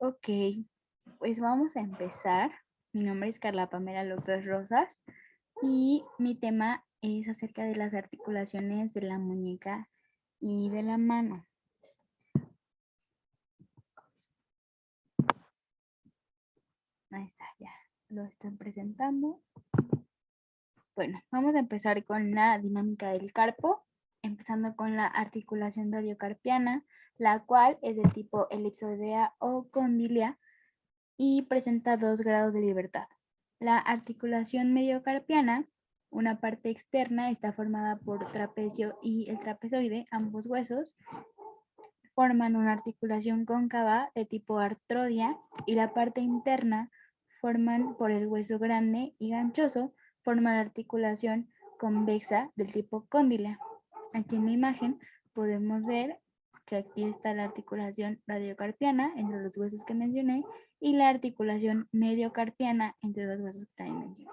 Ok, pues vamos a empezar. Mi nombre es Carla Pamela López Rosas y mi tema es acerca de las articulaciones de la muñeca y de la mano. Ahí está, ya lo estoy presentando. Bueno, vamos a empezar con la dinámica del carpo, empezando con la articulación radiocarpiana, la cual es de tipo elipsoidea o condilea y presenta 2 grados de libertad. La articulación mediocarpiana, una parte externa, está formada por trapecio y el trapezoide, ambos huesos, forman una articulación cóncava de tipo artrodia y la parte interna forman por el hueso grande y ganchoso, forma la articulación convexa del tipo cóndila. Aquí en la imagen podemos ver que aquí está la articulación radiocarpiana entre los huesos que mencioné y la articulación mediocarpiana entre los huesos que también mencioné.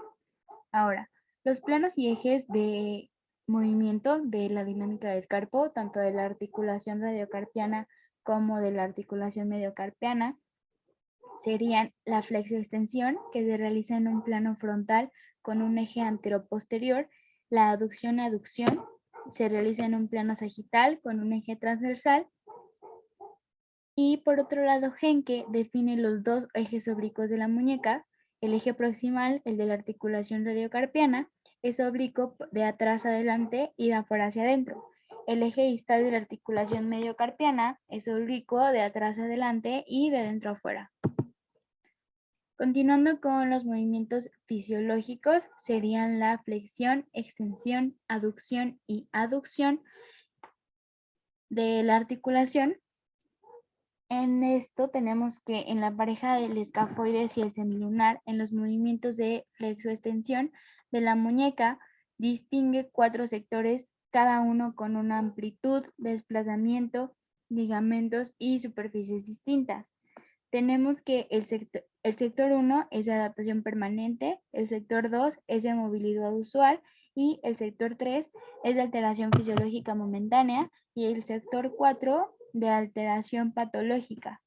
Ahora, los planos y ejes de movimiento de la dinámica del carpo, tanto de la articulación radiocarpiana como de la articulación mediocarpiana, serían la flexioextensión, que se realiza en un plano frontal con un eje anteroposterior, la aducción-aducción, se realiza en un plano sagital con un eje transversal, y por otro lado, Henke define los dos ejes oblicuos de la muñeca. El eje proximal, el de la articulación radiocarpiana, es oblicuo de atrás adelante y de afuera hacia adentro. El eje distal de la articulación mediocarpiana es oblicuo de atrás adelante y de dentro afuera. Continuando con los movimientos fisiológicos, serían la flexión, extensión, aducción y aducción de la articulación. En esto tenemos que en la pareja del escafoides y el semilunar, en los movimientos de flexoextensión de la muñeca, distingue 4 sectores, cada uno con una amplitud, desplazamiento, ligamentos y superficies distintas. Tenemos que el sector 1 es de adaptación permanente, el sector 2 es de movilidad usual y el sector 3 es de alteración fisiológica momentánea y el sector 4 de alteración patológica.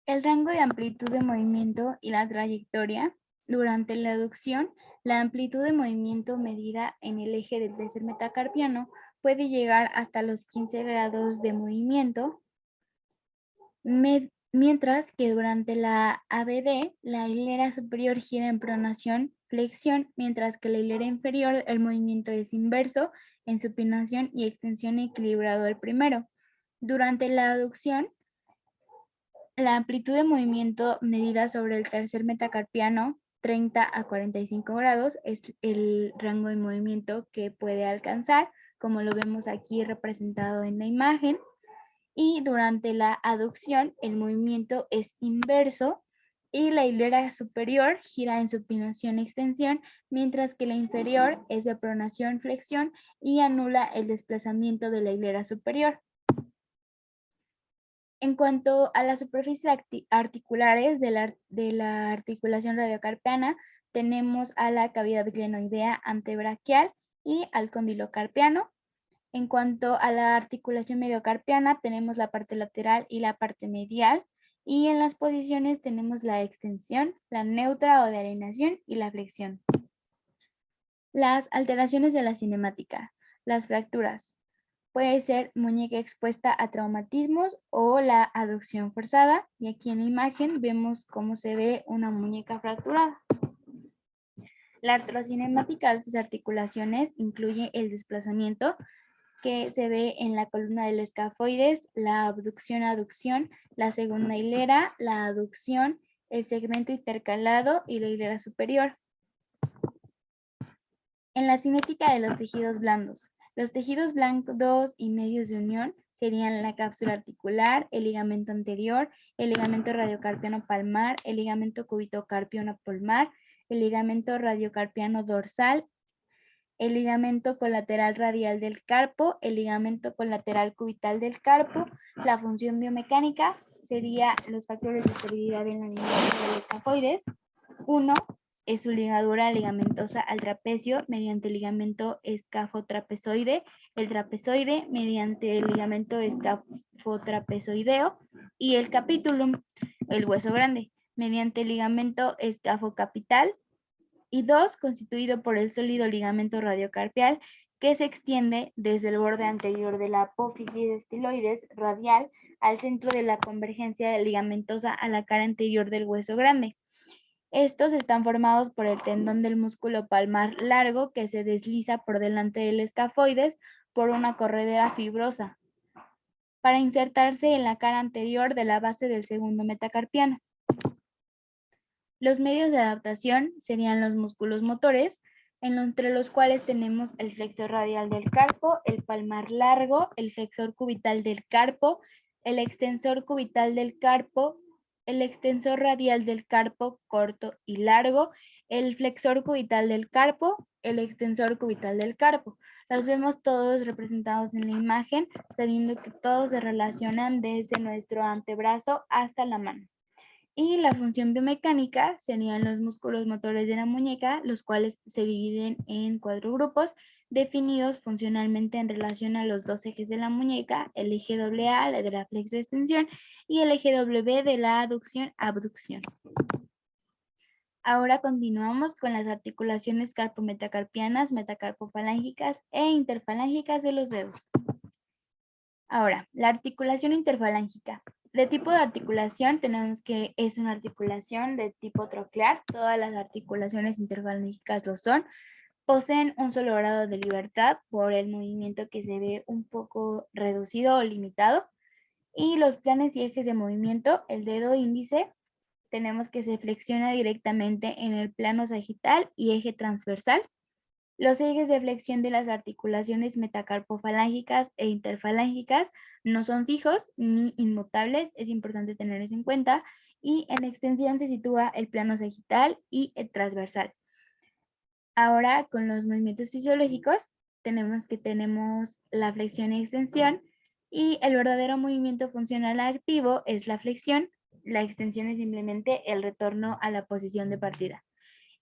El rango de amplitud de movimiento y la trayectoria. Durante la aducción, la amplitud de movimiento medida en el eje del tercer metacarpiano puede llegar hasta los 15 grados de movimiento, mientras que durante la ABD, la hilera superior gira en pronación, flexión, mientras que la hilera inferior, el movimiento es inverso, en supinación y extensión equilibrado al primero. Durante la aducción, la amplitud de movimiento medida sobre el tercer metacarpiano, 30 a 45 grados, es el rango de movimiento que puede alcanzar, como lo vemos aquí representado en la imagen. Y durante la aducción, el movimiento es inverso y la hilera superior gira en supinación-extensión, mientras que la inferior es de pronación-flexión y anula el desplazamiento de la hilera superior. En cuanto a las superficies articulares de la articulación radiocarpiana, tenemos a la cavidad glenoidea antebraquial y al cóndilo carpiano. En cuanto a la articulación mediocarpiana, tenemos la parte lateral y la parte medial. Y en las posiciones tenemos la extensión, la neutra o de alineación y la flexión. Las alteraciones de la cinemática. Las fracturas. Puede ser muñeca expuesta a traumatismos o la aducción forzada. Y aquí en la imagen vemos cómo se ve una muñeca fracturada. La artrocinemática de estas articulaciones incluye el desplazamiento que se ve en la columna del escafoides, la abducción-aducción, la segunda hilera, la aducción, el segmento intercalado y la hilera superior. En la cinética de los tejidos blandos. Los tejidos blandos y medios de unión serían la cápsula articular, el ligamento anterior, el ligamento radiocarpiano palmar, el ligamento cúbito carpiano palmar, el ligamento radiocarpiano dorsal, el ligamento colateral radial del carpo, el ligamento colateral cubital del carpo. La función biomecánica sería los factores de estabilidad en la dinámica del escafoides. 1 es su ligadura ligamentosa al trapecio mediante el ligamento escafotrapezoide, el trapezoide mediante el ligamento escafotrapezoideo y el capitulum, el hueso grande, mediante el ligamento escafocapital. Y 2, constituido por el sólido ligamento radiocarpial que se extiende desde el borde anterior de la apófisis estiloides radial al centro de la convergencia ligamentosa a la cara anterior del hueso grande. Estos están formados por el tendón del músculo palmar largo que se desliza por delante del escafoides por una corredera fibrosa para insertarse en la cara anterior de la base del segundo metacarpiano. Los medios de adaptación serían los músculos motores, entre los cuales tenemos el flexor radial del carpo, el palmar largo, el flexor cubital del carpo, el extensor cubital del carpo, el extensor radial del carpo corto y largo, el flexor cubital del carpo, el extensor cubital del carpo. Los vemos todos representados en la imagen, sabiendo que todos se relacionan desde nuestro antebrazo hasta la mano. Y la función biomecánica serían los músculos motores de la muñeca, los cuales se dividen en 4 grupos, definidos funcionalmente en relación a los 2 ejes de la muñeca, el eje AA, la de la flexoextensión, y el eje W de la aducción-abducción. Ahora continuamos con las articulaciones carpometacarpianas, metacarpofalángicas e interfalángicas de los dedos. Ahora, la articulación interfalángica. De tipo de articulación tenemos que es una articulación de tipo troclear. Todas las articulaciones interfalángicas lo son. Poseen un solo grado de libertad por el movimiento que se ve un poco reducido o limitado. Y los planes y ejes de movimiento, el dedo índice, tenemos que se flexiona directamente en el plano sagital y eje transversal. Los ejes de flexión de las articulaciones metacarpofalángicas e interfalángicas no son fijos ni inmutables, es importante tener eso en cuenta, y en extensión se sitúa el plano sagital y el transversal. Ahora, con los movimientos fisiológicos, tenemos la flexión y extensión, y el verdadero movimiento funcional activo es la flexión, la extensión es simplemente el retorno a la posición de partida.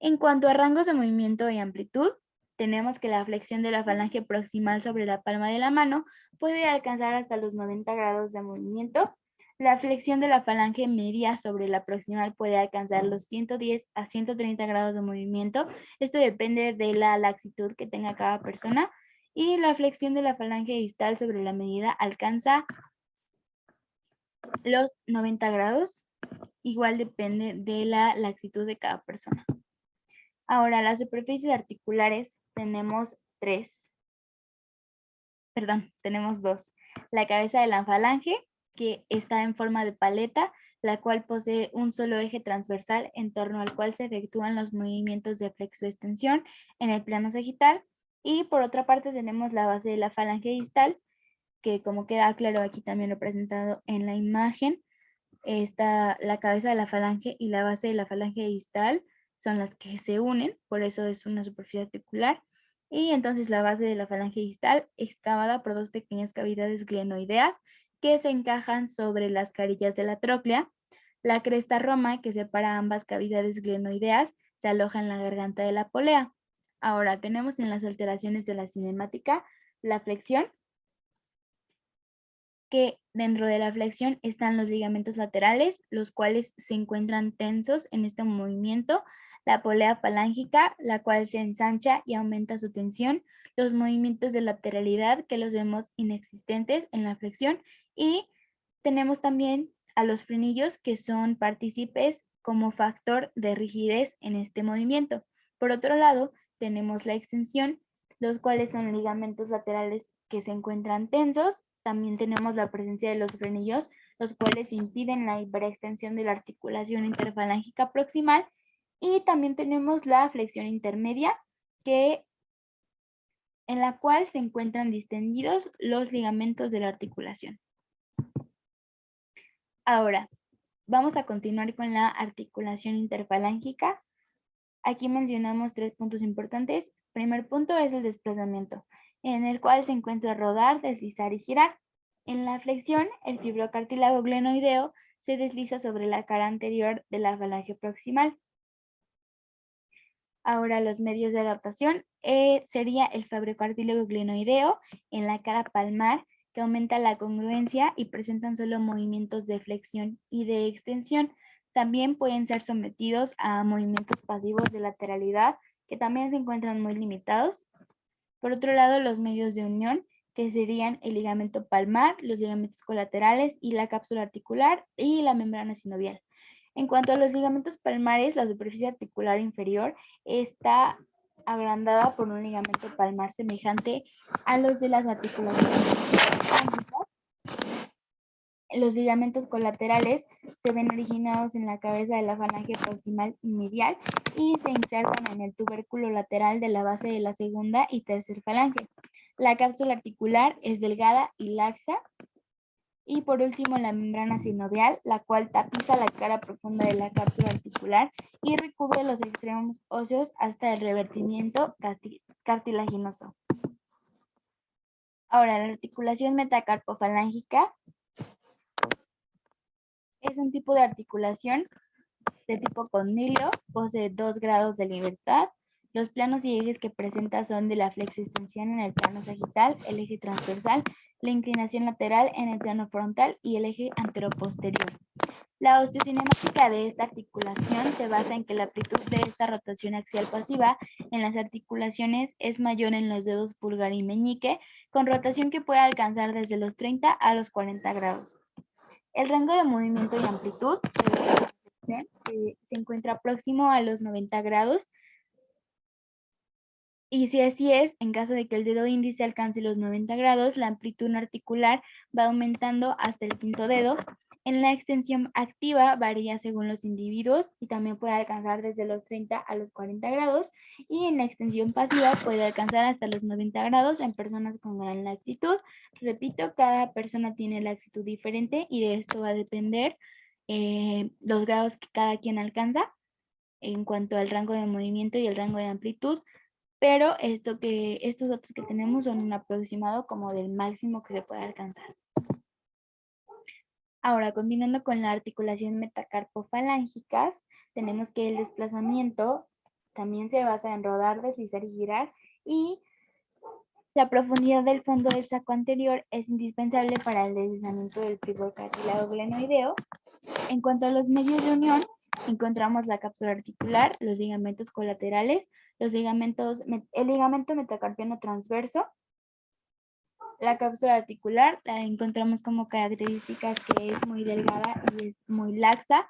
En cuanto a rangos de movimiento y amplitud, tenemos que la flexión de la falange proximal sobre la palma de la mano puede alcanzar hasta los 90 grados de movimiento. La flexión de la falange media sobre la proximal puede alcanzar los 110 a 130 grados de movimiento. Esto depende de la laxitud que tenga cada persona. Y la flexión de la falange distal sobre la medida alcanza los 90 grados. Igual depende de la laxitud de cada persona. Ahora, las superficies articulares tenemos dos. La cabeza de la falange, que está en forma de paleta, la cual posee un solo eje transversal en torno al cual se efectúan los movimientos de flexoextensión en el plano sagital. Y por otra parte tenemos la base de la falange distal, que como queda claro aquí también representado en la imagen, está la cabeza de la falange y la base de la falange distal son las que se unen, por eso es una superficie articular. Y entonces la base de la falange distal excavada por 2 pequeñas cavidades glenoideas que se encajan sobre las carillas de la tróclea. La cresta roma que separa ambas cavidades glenoideas se aloja en la garganta de la polea. Ahora tenemos en las alteraciones de la cinemática la flexión, que dentro de la flexión están los ligamentos laterales, los cuales se encuentran tensos en este movimiento, la polea falángica, la cual se ensancha y aumenta su tensión, los movimientos de lateralidad, que los vemos inexistentes en la flexión, y tenemos también a los frenillos, que son partícipes como factor de rigidez en este movimiento. Por otro lado, tenemos la extensión, los cuales son ligamentos laterales que se encuentran tensos. También tenemos la presencia de los frenillos, los cuales impiden la hiperextensión de la articulación interfalángica proximal. Y también tenemos la flexión intermedia, en la cual se encuentran distendidos los ligamentos de la articulación. Ahora, vamos a continuar con la articulación interfalángica. Aquí mencionamos 3 puntos importantes. Primer punto es el desplazamiento, en el cual se encuentra rodar, deslizar y girar. En la flexión, el fibrocartílago glenoideo se desliza sobre la cara anterior de la falange proximal. Ahora los medios de adaptación sería el fibrocartílago glenoideo en la cara palmar, que aumenta la congruencia y presentan solo movimientos de flexión y de extensión. También pueden ser sometidos a movimientos pasivos de lateralidad, que también se encuentran muy limitados. Por otro lado, los medios de unión, que serían el ligamento palmar, los ligamentos colaterales y la cápsula articular y la membrana sinovial. En cuanto a los ligamentos palmares, la superficie articular inferior está agrandada por un ligamento palmar semejante a los de las articulaciones. Los ligamentos colaterales se ven originados en la cabeza de la falange proximal y medial y se insertan en el tubérculo lateral de la base de la segunda y tercera falange. La cápsula articular es delgada y laxa. Y por último, la membrana sinovial, la cual tapiza la cara profunda de la cápsula articular y recubre los extremos óseos hasta el revertimiento cartilaginoso. Ahora, la articulación metacarpofalángica es un tipo de articulación de tipo condilio, posee 2 grados de libertad. Los planos y ejes que presenta son de la flexiextensión en el plano sagital, el eje transversal, la inclinación lateral en el plano frontal y el eje anteroposterior. La osteocinemática de esta articulación se basa en que la amplitud de esta rotación axial pasiva en las articulaciones es mayor en los dedos pulgar y meñique, con rotación que puede alcanzar desde los 30 a los 40 grados. El rango de movimiento y amplitud se encuentra próximo a los 90 grados. Y si así es, en caso de que el dedo índice alcance los 90 grados, la amplitud articular va aumentando hasta el quinto dedo. En la extensión activa varía según los individuos y también puede alcanzar desde los 30 a los 40 grados. Y en la extensión pasiva puede alcanzar hasta los 90 grados en personas con gran laxitud. Repito, cada persona tiene laxitud diferente y de esto va a depender los grados que cada quien alcanza en cuanto al rango de movimiento y el rango de amplitud. Pero estos datos que tenemos son un aproximado como del máximo que se puede alcanzar. Ahora, continuando con la articulación metacarpofalángicas, tenemos que el desplazamiento también se basa en rodar, deslizar y girar, y la profundidad del fondo del saco anterior es indispensable para el deslizamiento del fibrocartílago glenoideo. En cuanto a los medios de unión, encontramos la cápsula articular, los ligamentos colaterales, el ligamento metacarpiano transverso. La cápsula articular la encontramos como características que es muy delgada y es muy laxa.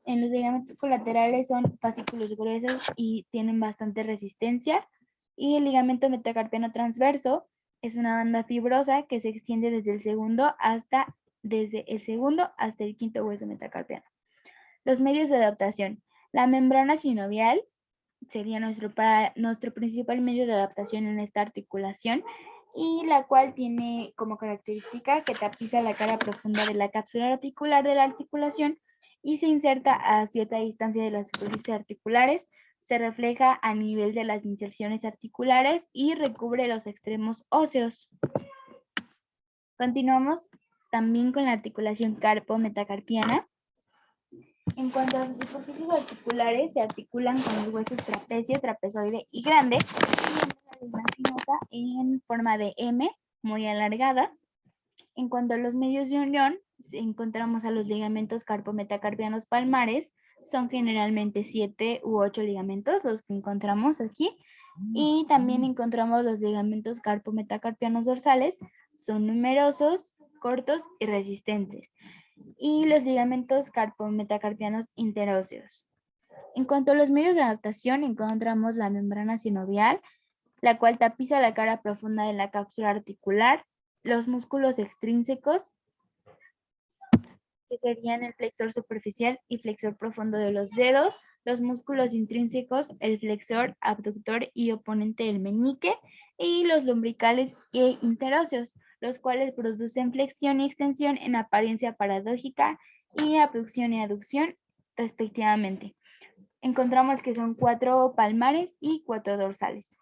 En los ligamentos colaterales son fascículos gruesos y tienen bastante resistencia. Y el ligamento metacarpiano transverso es una banda fibrosa que se extiende desde el segundo hasta el quinto hueso metacarpiano. Los medios de adaptación. La membrana sinovial sería nuestro principal medio de adaptación en esta articulación, y la cual tiene como característica que tapiza la cara profunda de la cápsula articular de la articulación y se inserta a cierta distancia de las superficies articulares, se refleja a nivel de las inserciones articulares y recubre los extremos óseos. Continuamos también con la articulación carpo-metacarpiana. En cuanto a sus superficies articulares, se articulan con los huesos trapecio, trapezoide y grande, y la espinosa en forma de M, muy alargada. En cuanto a los medios de unión, encontramos a los ligamentos carpometacarpianos palmares, son generalmente 7 u 8 ligamentos los que encontramos aquí, y también encontramos los ligamentos carpometacarpianos dorsales, son numerosos, cortos y resistentes, y los ligamentos carpometacarpianos interóseos. En cuanto a los medios de adaptación, encontramos la membrana sinovial, la cual tapiza la cara profunda de la cápsula articular, los músculos extrínsecos, que serían el flexor superficial y flexor profundo de los dedos, los músculos intrínsecos, el flexor, abductor y oponente del meñique, y los lumbricales e interóseos, los cuales producen flexión y extensión en apariencia paradójica y abducción y aducción respectivamente. encontramos que son 4 palmares y 4 dorsales.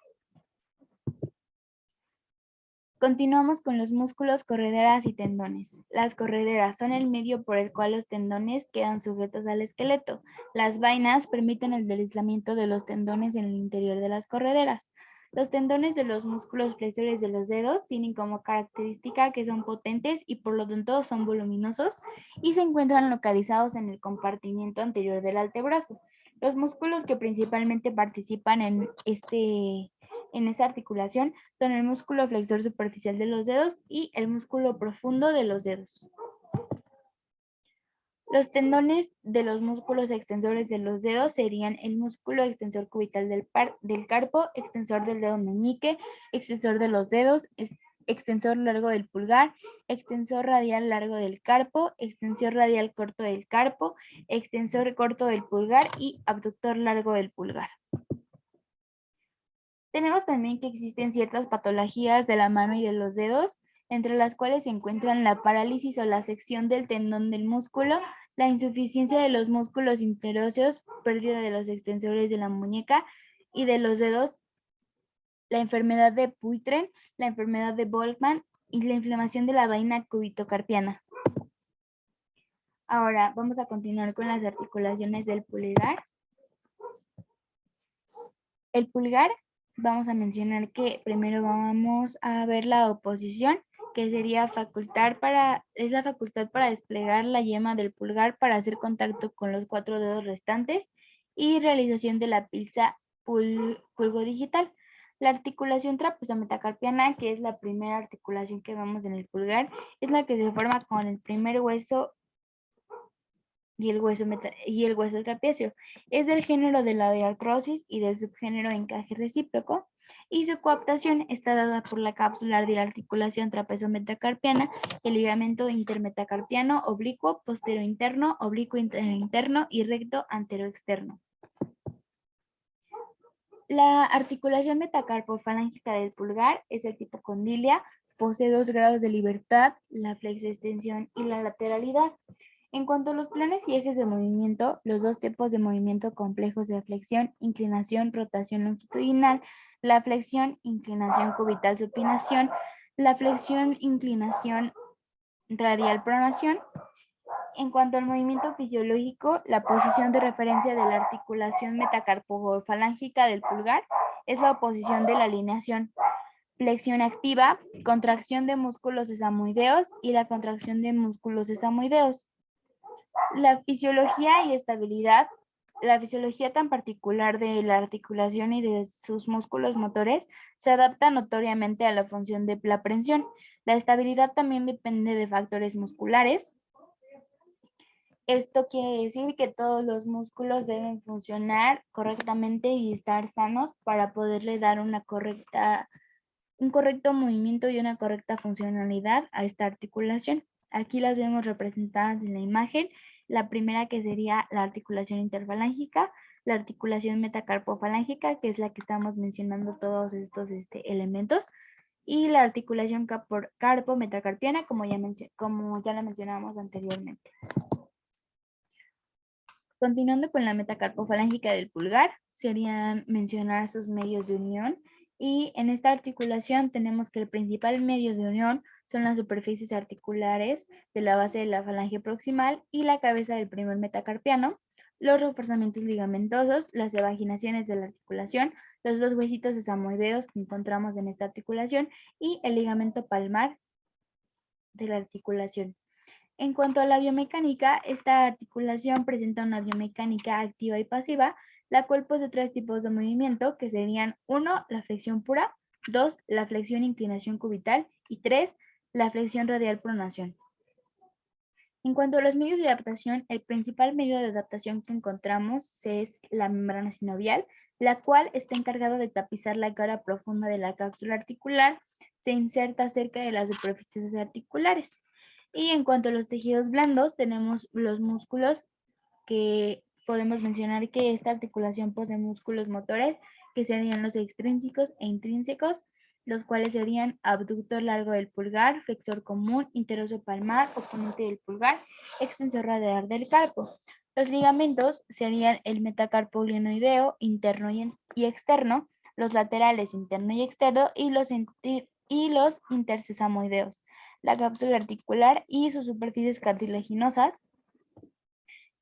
Continuamos con los músculos correderas y tendones. Las correderas son el medio por el cual los tendones quedan sujetos al esqueleto. Las vainas permiten el deslizamiento de los tendones en el interior de las correderas. Los tendones de los músculos flexores de los dedos tienen como característica que son potentes y por lo tanto son voluminosos y se encuentran localizados en el compartimiento anterior del antebrazo. Los músculos que principalmente participan en esta articulación son el músculo flexor superficial de los dedos y el músculo profundo de los dedos. Los tendones de los músculos extensores de los dedos serían el músculo extensor cubital del carpo, extensor del dedo meñique, extensor de los dedos, extensor largo del pulgar, extensor radial largo del carpo, extensor radial corto del carpo, extensor corto del pulgar y abductor largo del pulgar. Tenemos también que existen ciertas patologías de la mano y de los dedos, entre las cuales se encuentran la parálisis o la sección del tendón del músculo, la insuficiencia de los músculos interóseos, pérdida de los extensores de la muñeca y de los dedos, la enfermedad de Puitren, la enfermedad de Volkmann y la inflamación de la vaina cubitocarpiana. Ahora vamos a continuar con las articulaciones del pulgar. El pulgar, vamos a mencionar que primero vamos a ver la oposición, que sería es la facultad para desplegar la yema del pulgar para hacer contacto con los 4 dedos restantes y realización de la pinza pulgodigital. La articulación trapezo-metacarpiana, que es la primera articulación que vemos en el pulgar, es la que se forma con el primer hueso y el hueso trapecio. Es del género de la diartrosis y del subgénero encaje recíproco, y su coaptación está dada por la cápsula de la articulación trapezo-metacarpiana, el ligamento intermetacarpiano oblicuo postero interno, oblicuo interno y recto antero externo. La articulación metacarpofalángica del pulgar es el tipo condilia, posee 2 grados de libertad, la flexoextensión y la lateralidad. En cuanto a los planes y ejes de movimiento, los 2 tipos de movimiento complejos de flexión, inclinación, rotación longitudinal, la flexión, inclinación cubital, supinación, la flexión, inclinación radial, pronación. En cuanto al movimiento fisiológico, la posición de referencia de la articulación metacarpofalángica del pulgar es la oposición de la alineación. Flexión activa, contracción de músculos sesamoideos y la contracción de músculos sesamoideos. La fisiología y estabilidad, la fisiología tan particular de la articulación y de sus músculos motores se adapta notoriamente a la función de la prensión. La estabilidad también depende de factores musculares. Esto quiere decir que todos los músculos deben funcionar correctamente y estar sanos para poderle dar un correcto movimiento y una correcta funcionalidad a esta articulación. Aquí las vemos representadas en la imagen. La primera, que sería la articulación interfalángica, la articulación metacarpofalángica, que es la que estamos mencionando todos estos elementos, y la articulación carpo-metacarpiana, como ya la mencionábamos anteriormente. Continuando con la metacarpofalángica del pulgar, serían mencionar sus medios de unión, y en esta articulación tenemos que el principal medio de unión son las superficies articulares de la base de la falange proximal y la cabeza del primer metacarpiano, los reforzamientos ligamentosos, las evaginaciones de la articulación, los 2 huesitos sesamoideos que encontramos en esta articulación y el ligamento palmar de la articulación. En cuanto a la biomecánica, esta articulación presenta una biomecánica activa y pasiva, la cual posee 3 tipos de movimiento, que serían 1, la flexión pura, 2, la flexión inclinación cubital y 3, la flexión radial pronación. En cuanto a los medios de adaptación, el principal medio de adaptación que encontramos es la membrana sinovial, la cual está encargada de tapizar la cara profunda de la cápsula articular, se inserta cerca de las superficies articulares. Y en cuanto a los tejidos blandos, tenemos los músculos, que podemos mencionar que esta articulación posee músculos motores, que serían los extrínsecos e intrínsecos, los cuales serían abductor largo del pulgar, flexor común, interoso palmar, oponente del pulgar, extensor radial del carpo. Los ligamentos serían el metacarpo glenoideo interno y externo, los laterales interno y externo y los intersesamoideos, la cápsula articular y sus superficies cartilaginosas,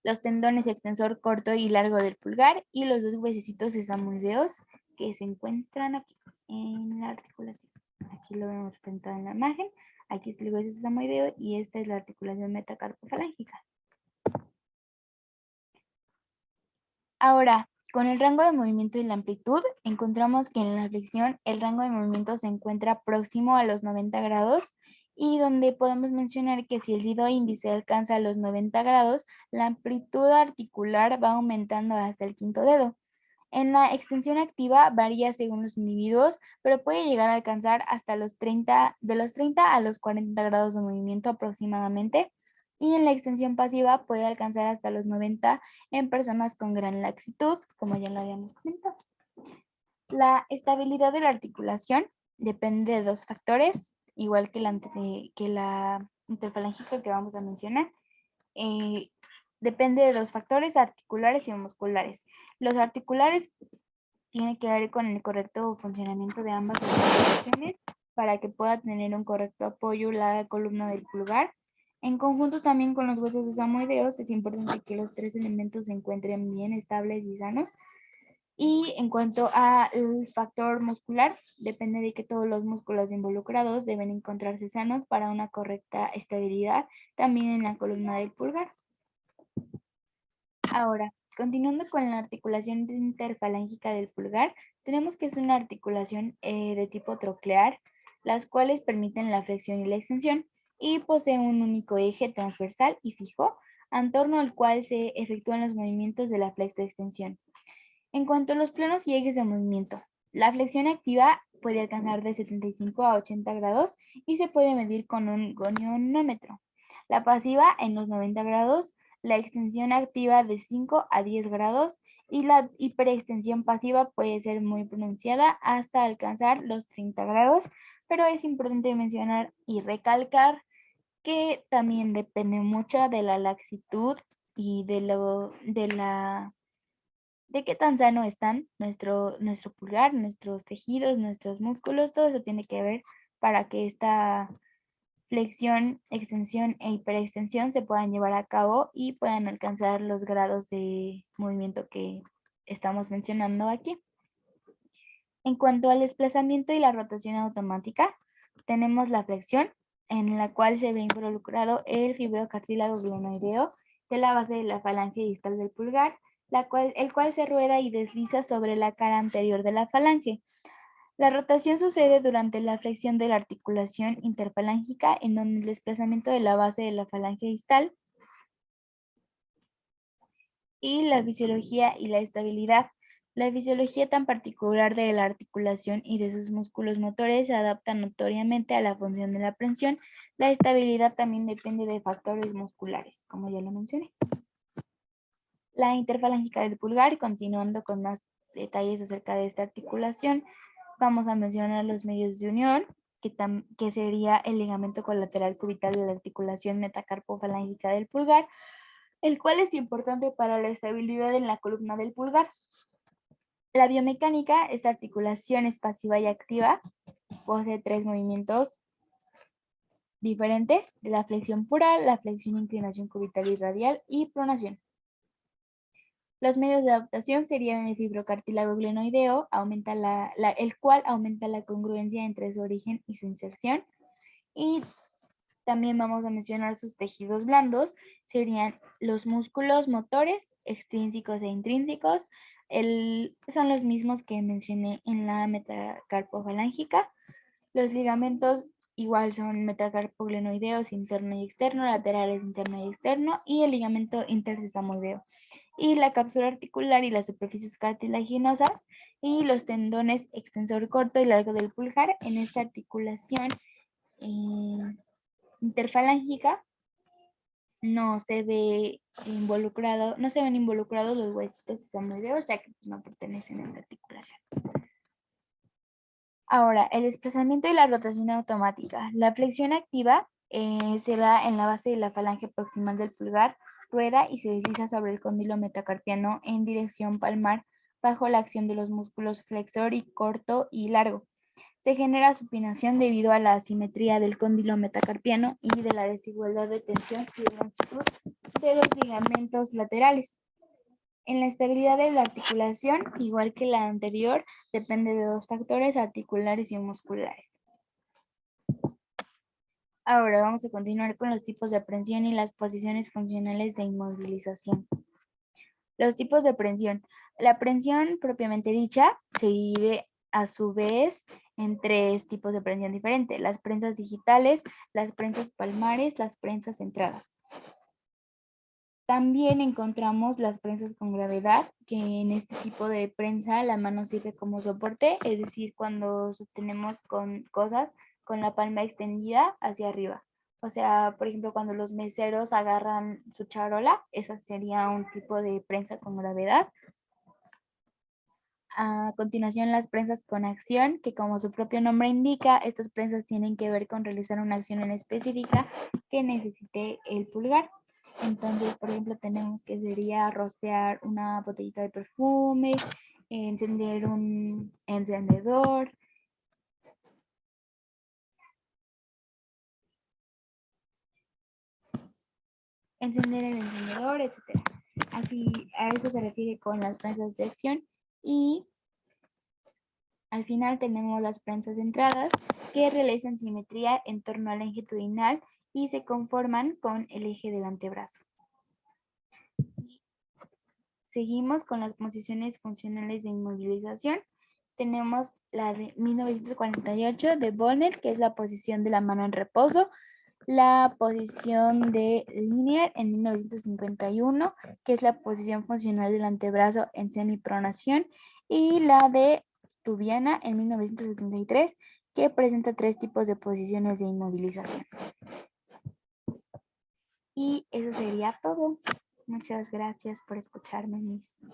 los tendones extensor corto y largo del pulgar y los dos huesecitos sesamoideos que se encuentran aquí en la articulación. Aquí lo vemos presentado en la imagen. Aquí está el hueso sesamoideo y esta es la articulación metacarpofalángica. Ahora, con el rango de movimiento y la amplitud, encontramos que en la flexión el rango de movimiento se encuentra próximo a los 90 grados y donde podemos mencionar que si el dedo índice alcanza los 90 grados, la amplitud articular va aumentando hasta el quinto dedo. En la extensión activa varía según los individuos, pero puede llegar a alcanzar hasta de los 30 a los 40 grados de movimiento aproximadamente. Y en la extensión pasiva puede alcanzar hasta los 90 en personas con gran laxitud, como ya lo habíamos comentado. La estabilidad de la articulación depende de dos factores, igual que la interfalángica que vamos a mencionar. Depende de dos factores articulares y musculares. Los articulares tienen que ver con el correcto funcionamiento de ambas articulaciones para que pueda tener un correcto apoyo la columna del pulgar. En conjunto también con los huesos sesamoideos es importante que los tres elementos se encuentren bien estables y sanos. Y en cuanto al factor muscular, depende de que todos los músculos involucrados deben encontrarse sanos para una correcta estabilidad también en la columna del pulgar. Ahora, continuando con la articulación interfalángica del pulgar, tenemos que es una articulación de tipo troclear, las cuales permiten la flexión y la extensión y posee un único eje transversal y fijo, en torno al cual se efectúan los movimientos de la flexo-extensión. En cuanto a los planos y ejes de movimiento, la flexión activa puede alcanzar de 75 a 80 grados y se puede medir con un gonionómetro. La pasiva en los 90 grados, la extensión activa de 5 a 10 grados y la hiperextensión pasiva puede ser muy pronunciada hasta alcanzar los 30 grados, pero es importante mencionar y recalcar que también depende mucho de la laxitud y de qué tan sano están nuestro pulgar, nuestros tejidos, nuestros músculos, todo eso tiene que ver para que esta flexión, extensión e hiperextensión se puedan llevar a cabo y puedan alcanzar los grados de movimiento que estamos mencionando aquí. En cuanto al desplazamiento y la rotación automática, tenemos la flexión, en la cual se ve involucrado el fibrocartílago glenoideo de la base de la falange distal del pulgar, el cual se rueda y desliza sobre la cara anterior de la falange. La rotación sucede durante la flexión de la articulación interfalángica, en donde el desplazamiento de la base de la falange distal y la fisiología y la estabilidad. La fisiología tan particular de la articulación y de sus músculos motores se adapta notoriamente a la función de la prensión. La estabilidad también depende de factores musculares, como ya lo mencioné. La interfalángica del pulgar, continuando con más detalles acerca de esta articulación, vamos a mencionar los medios de unión, que sería el ligamento colateral cubital de la articulación metacarpofalángica del pulgar, el cual es importante para la estabilidad en la columna del pulgar. La biomecánica, esta articulación es pasiva y activa, posee tres movimientos diferentes: la flexión pura, la flexión, inclinación cubital y radial y pronación. Los medios de adaptación serían el fibrocartílago glenoideo, el cual aumenta la congruencia entre su origen y su inserción. Y también vamos a mencionar sus tejidos blandos, serían los músculos motores extrínsecos e intrínsecos, son los mismos que mencioné en la metacarpofalángica. Los ligamentos igual son metacarpoglenoideos interno y externo, laterales interno y externo, y el ligamento intersesamoideo. Y la cápsula articular y las superficies cartilaginosas y los tendones extensor corto y largo del pulgar en esta articulación interfalángica no se ven involucrados los huesitos sesamoideos, ya que no pertenecen a esta articulación. Ahora, el desplazamiento y la rotación automática. La flexión activa se da en la base de la falange proximal del pulgar rueda y se desliza sobre el cóndilo metacarpiano en dirección palmar bajo la acción de los músculos flexor y corto y largo. Se genera supinación debido a la asimetría del cóndilo metacarpiano y de la desigualdad de tensión y de longitud de los ligamentos laterales. En la estabilidad de la articulación, igual que la anterior, depende de dos factores articulares y musculares. Ahora vamos a continuar con los tipos de aprensión y las posiciones funcionales de inmovilización. Los tipos de prensión. La prensión propiamente dicha se divide a su vez en tres tipos de prensión diferentes: las prensas digitales, las prensas palmares, las prensas centradas. También encontramos las prensas con gravedad, que en este tipo de prensa la mano sirve como soporte, es decir, cuando sostenemos con cosas con la palma extendida hacia arriba. O sea, por ejemplo, cuando los meseros agarran su charola, esa sería un tipo de prensa con gravedad. A continuación, las prensas con acción, que como su propio nombre indica, estas prensas tienen que ver con realizar una acción en específica que necesite el pulgar. Entonces, por ejemplo, tenemos que sería rociar una botellita de perfume, encender un encendedor, encender el encendedor, etc. Así, a eso se refiere con las prensas de acción. Y al final tenemos las prensas centradas, que realizan simetría en torno al eje longitudinal y se conforman con el eje del antebrazo. Seguimos con las posiciones funcionales de inmovilización. Tenemos la de 1948 de Bonnet, que es la posición de la mano en reposo. La posición de Linier en 1951, que es la posición funcional del antebrazo en semipronación. Y la de Tubiana en 1973, que presenta tres tipos de posiciones de inmovilización. Y eso sería todo. Muchas gracias por escucharme, Miss.